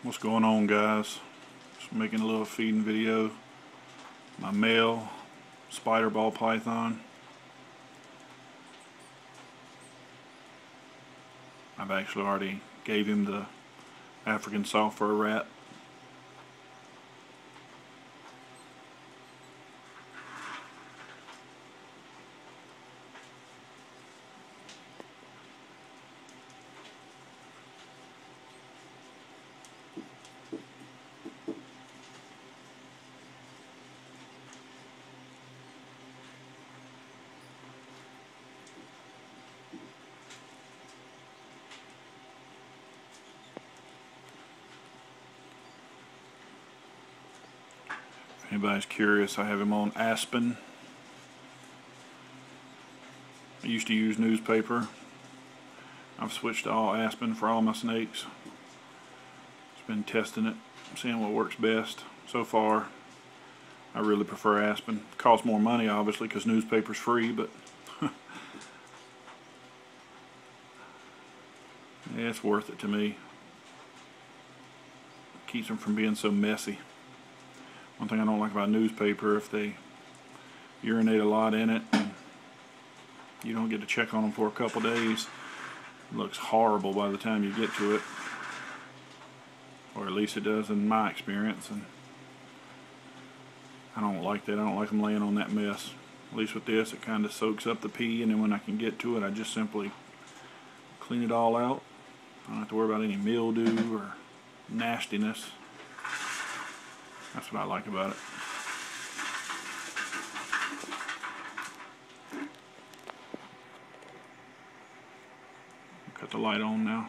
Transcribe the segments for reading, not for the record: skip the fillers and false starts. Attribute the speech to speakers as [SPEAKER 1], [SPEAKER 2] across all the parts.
[SPEAKER 1] What's going on, guys? Just making a little feeding video. My male spider ball python. I've actually already gave him the African soft fur rat. If anybody's curious, I have him on Aspen. I used to use newspaper. I've switched to all Aspen for all my snakes. Just been testing it, seeing what works best. So far, I really prefer Aspen. It costs more money, obviously, because newspaper's free, but yeah, it's worth it to me. Keeps them from being so messy. One thing I don't like about newspaper, if they urinate a lot in it, and you don't get to check on them for a couple days, it looks horrible by the time you get to it. Or at least it does in my experience, and I don't like that. I don't like them laying on that mess. At least with this, it kind of soaks up the pee, and then when I can get to it, I just simply clean it all out. I don't have to worry about any mildew or nastiness. That's what I like about it. Cut the light on now.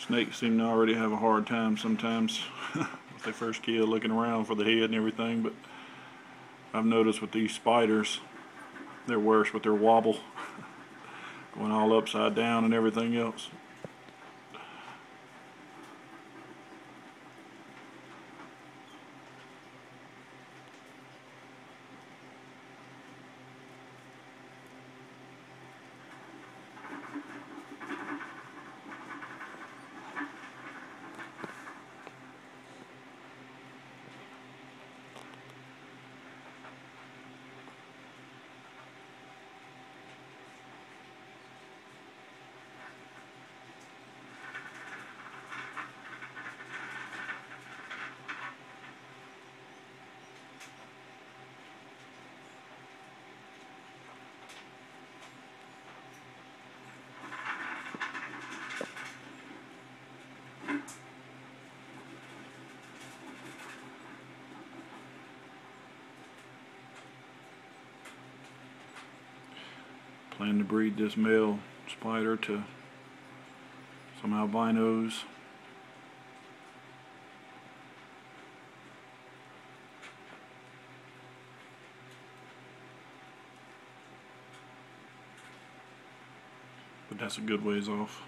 [SPEAKER 1] Snakes seem to already have a hard time sometimes with their first kill, looking around for the head and everything, but I've noticed with these spiders, they're worse with their wobble, going all upside down and everything else. Plan to breed this male spider to some albinos. But that's a good ways off.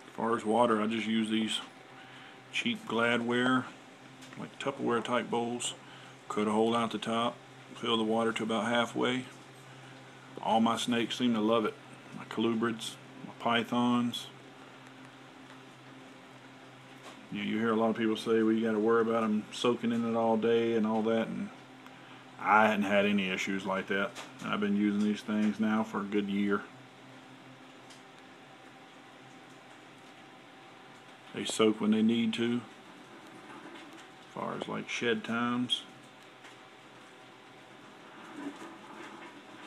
[SPEAKER 1] As far as water, I just use these cheap Gladware, like Tupperware type bowls. Cut a hole out the top, fill the water to about halfway. All my snakes seem to love it. My colubrids, my pythons. You hear a lot of people say, well, you got to worry about them soaking in it all day and all that, and I hadn't had any issues like that. I've been using these things now for a good year. They soak when they need to, as far as like shed times.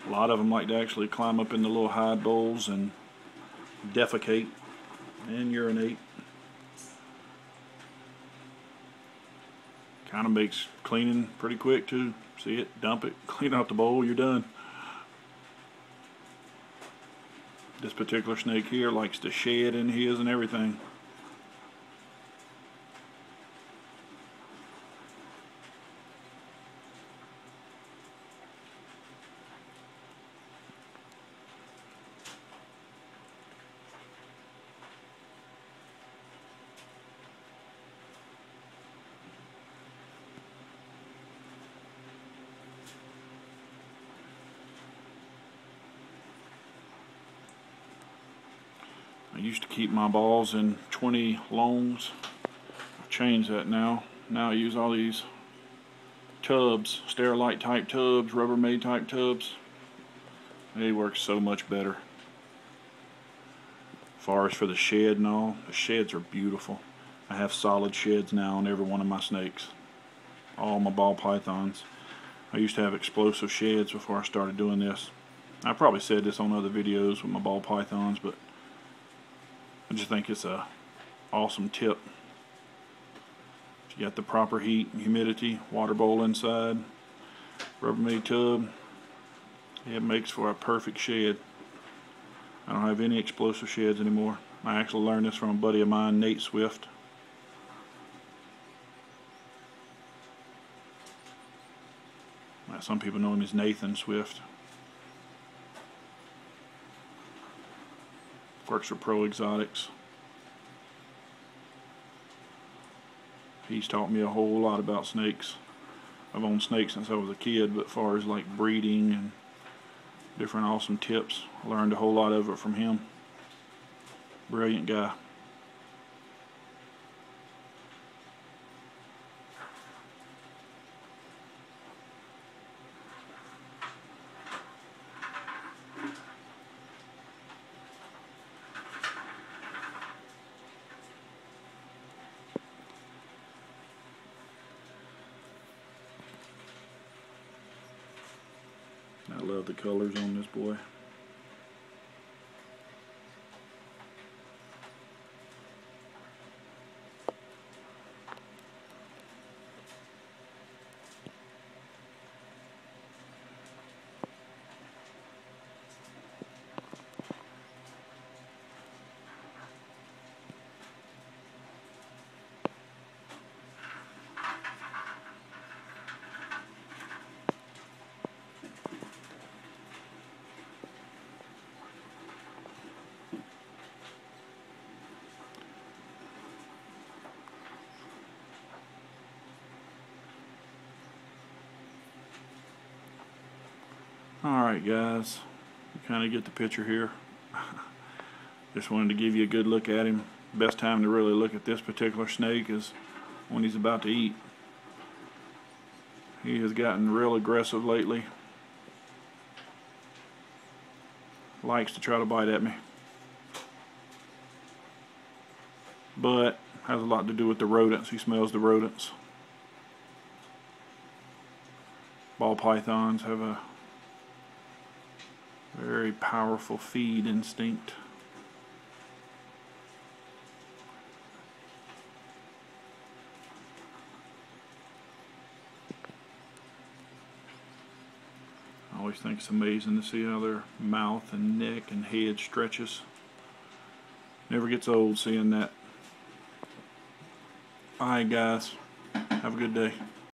[SPEAKER 1] A lot of them like to actually climb up in the little hide bowls and defecate and urinate. Kind of makes cleaning pretty quick too. See it, dump it, clean out the bowl, you're done. This particular snake here likes to shed in his and everything. I used to keep my balls in 20 longs. I've changed that now. Now I use all these tubs, Sterilite type tubs, Rubbermaid type tubs. They work so much better. As far as for the shed and all, the sheds are beautiful. I have solid sheds now on every one of my snakes. All my ball pythons. I used to have explosive sheds before I started doing this. I probably said this on other videos with my ball pythons, but I just think it's a awesome tip. You got the proper heat and humidity, water bowl inside, Rubbermaid tub. It makes for a perfect shed. I don't have any explosive sheds anymore. I actually learned this from a buddy of mine, Nate Swift. Some people know him as Nathan Swift. Works for Pro Exotics. He's taught me a whole lot about snakes. I've owned snakes since I was a kid, but as far as like breeding and different awesome tips, I learned a whole lot of it from him. Brilliant guy. I love the colors on this boy. Alright guys, you kind of get the picture here. Just wanted to give you a good look at him. Best time to really look at this particular snake is when he's about to eat. He has gotten real aggressive lately. Likes to try to bite at me. But has a lot to do with the rodents. He smells the rodents. Ball pythons have a very powerful feed instinct. I always think it's amazing to see how their mouth and neck and head stretches. Never gets old seeing that. Alright guys, have a good day.